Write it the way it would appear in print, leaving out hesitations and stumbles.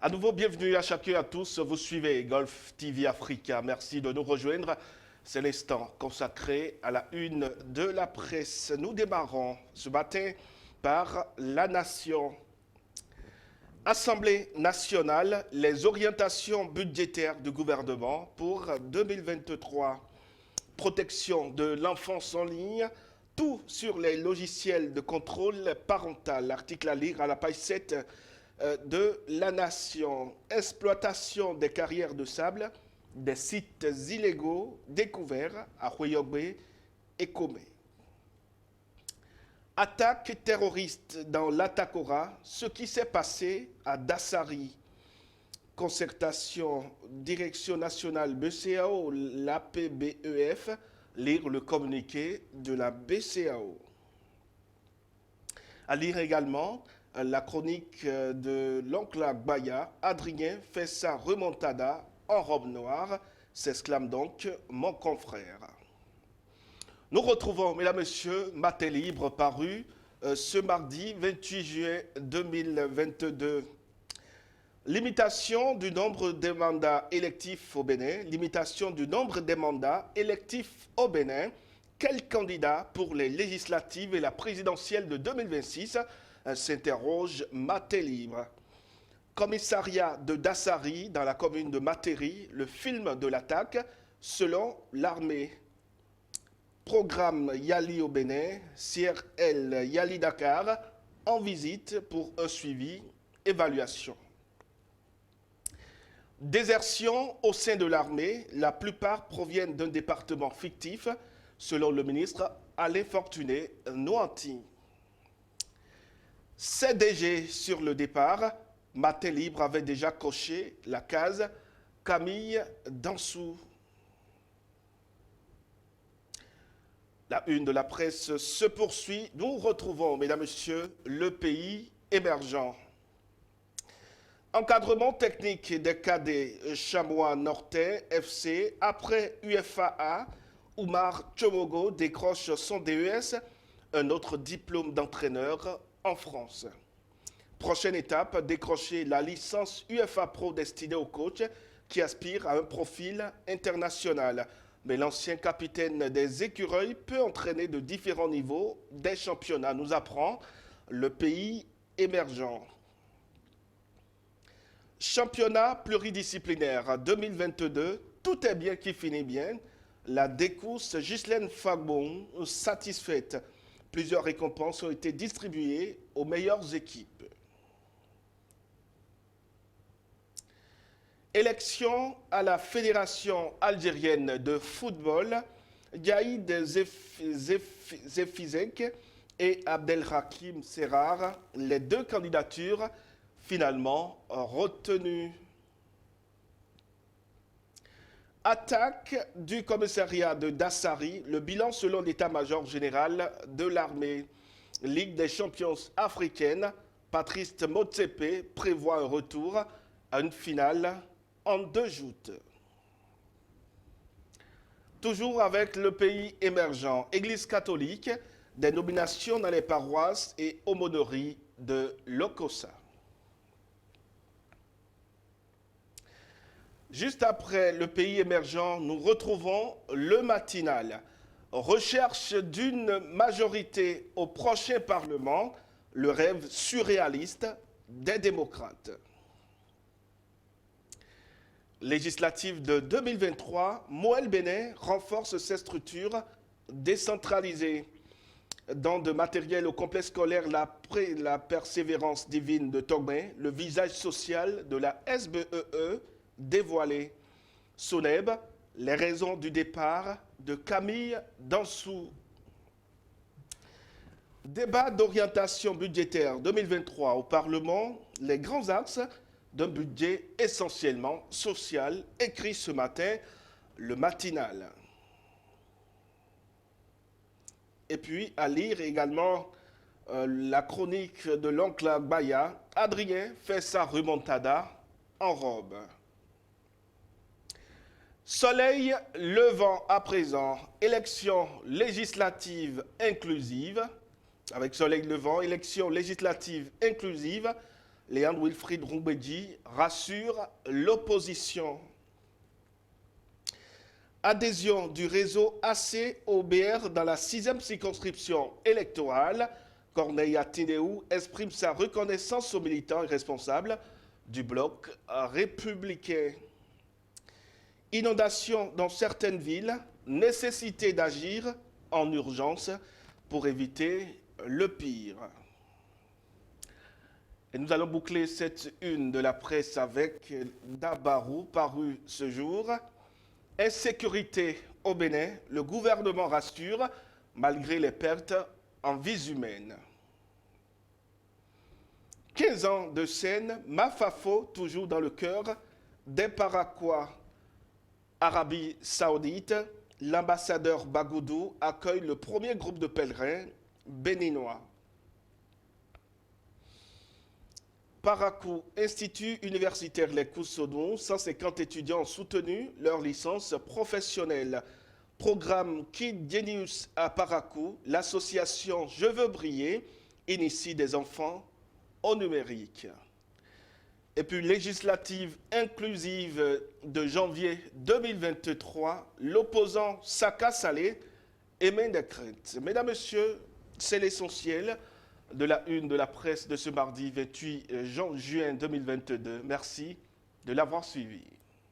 À nouveau, bienvenue à chacun et à tous. Vous suivez Golf TV Africa. Merci de nous rejoindre. C'est l'instant consacré à la une de la presse. Nous démarrons ce matin par La Nation. Assemblée nationale, les orientations budgétaires du gouvernement pour 2023. Protection de l'enfance en ligne, tout sur les logiciels de contrôle parental. Article à lire à la page 7 de La Nation. Exploitation des carrières de sable, des sites illégaux découverts à Hueyogbe et Komé. Attaque terroriste dans l'Atakora, ce qui s'est passé à Dassari. Concertation, direction nationale BCAO, l'APBEF, lire le communiqué de la BCAO. À lire également la chronique de l'oncle Agbaya, Adrien fait sa remontada en robe noire, s'exclame donc mon confrère. Nous retrouvons, mesdames, messieurs, Matin Libre paru ce mardi 28 juillet 2022. Limitation du nombre de mandats électifs au Bénin. Limitation du nombre de mandats électifs au Bénin. Quel candidat pour les législatives et la présidentielle de 2026 s'interroge Matin Libre. Commissariat de Dassari dans la commune de Matéri, le film de l'attaque selon l'armée. Programme Yali au Bénin, CRL Yali Dakar en visite pour un suivi, évaluation. Désertion au sein de l'armée, la plupart proviennent d'un département fictif, selon le ministre Alain Fortuné Noanti. CDG sur le départ, Matin Libre avait déjà coché la case Camille Dansou. La une de la presse se poursuit. Nous retrouvons, mesdames, messieurs, le pays émergent. Encadrement technique des cadets Chamois Nortais FC. Après UFAA, Oumar Tchomogo décroche son DES, un autre diplôme d'entraîneur en France. Prochaine étape, décrocher la licence UFA Pro destinée aux coachs qui aspirent à un profil international. Mais l'ancien capitaine des Écureuils peut entraîner de différents niveaux des championnats, nous apprend le pays émergent. Championnat pluridisciplinaire 2022, tout est bien qui finit bien. La décousse Ghislaine Fagbon satisfaite. Plusieurs récompenses ont été distribuées aux meilleures équipes. Élection à la Fédération algérienne de football, Gaïd Zefizek et Abdelhakim Serrar, les deux candidatures finalement retenues. Attaque du commissariat de Dassari, le bilan selon l'état-major général de l'armée. Ligue des champions africaine, Patrice Motsepe prévoit un retour à une finale en 2 joutes. Toujours avec le pays émergent, Église catholique, des nominations dans les paroisses et aumôneries de l'Okosa. Juste après le pays émergent, nous retrouvons le matinal. Recherche d'une majorité au prochain Parlement, le rêve surréaliste des démocrates. Législative de 2023, Moël Bénin renforce ses structures décentralisées. Dans de matériel au complexe scolaire la persévérance divine de Togben, le visage social de la SBEE dévoilé. Soneb, les raisons du départ de Camille Dansou. Débat d'orientation budgétaire 2023 au Parlement, les grands axes d'un budget essentiellement social, écrit ce matin, le matinal. Et puis, à lire également la chronique de l'oncle Agbaya, Adrien fait sa remontada en robe. Soleil levant à présent, élection législative inclusive, avec soleil levant, élection législative inclusive, Léandre Wilfried Roumbedji rassure l'opposition. Adhésion du réseau AC-OBR dans la 6e circonscription électorale. Corneille Tindeou exprime sa reconnaissance aux militants et responsables du bloc républicain. Inondation dans certaines villes, nécessité d'agir en urgence pour éviter le pire. Et nous allons boucler cette une de la presse avec Dabarou, paru ce jour. Insécurité au Bénin, le gouvernement rassure malgré les pertes en vies humaines. 15 ans de scène, Mafafo toujours dans le cœur des Paraquois. Arabie Saoudite, l'ambassadeur Bagoudou accueille le premier groupe de pèlerins béninois. Parakou, Institut universitaire Les Coussodons, 150 étudiants ont soutenu leur licence professionnelle. Programme Kid Genius à Parakou, l'association Je veux briller initie des enfants au numérique. Et puis législative inclusive de janvier 2023, l'opposant Saka Saleh émet des craintes. Mesdames, Messieurs, c'est l'essentiel de la une de la presse de ce mardi 28 juin 2022. Merci de l'avoir suivi.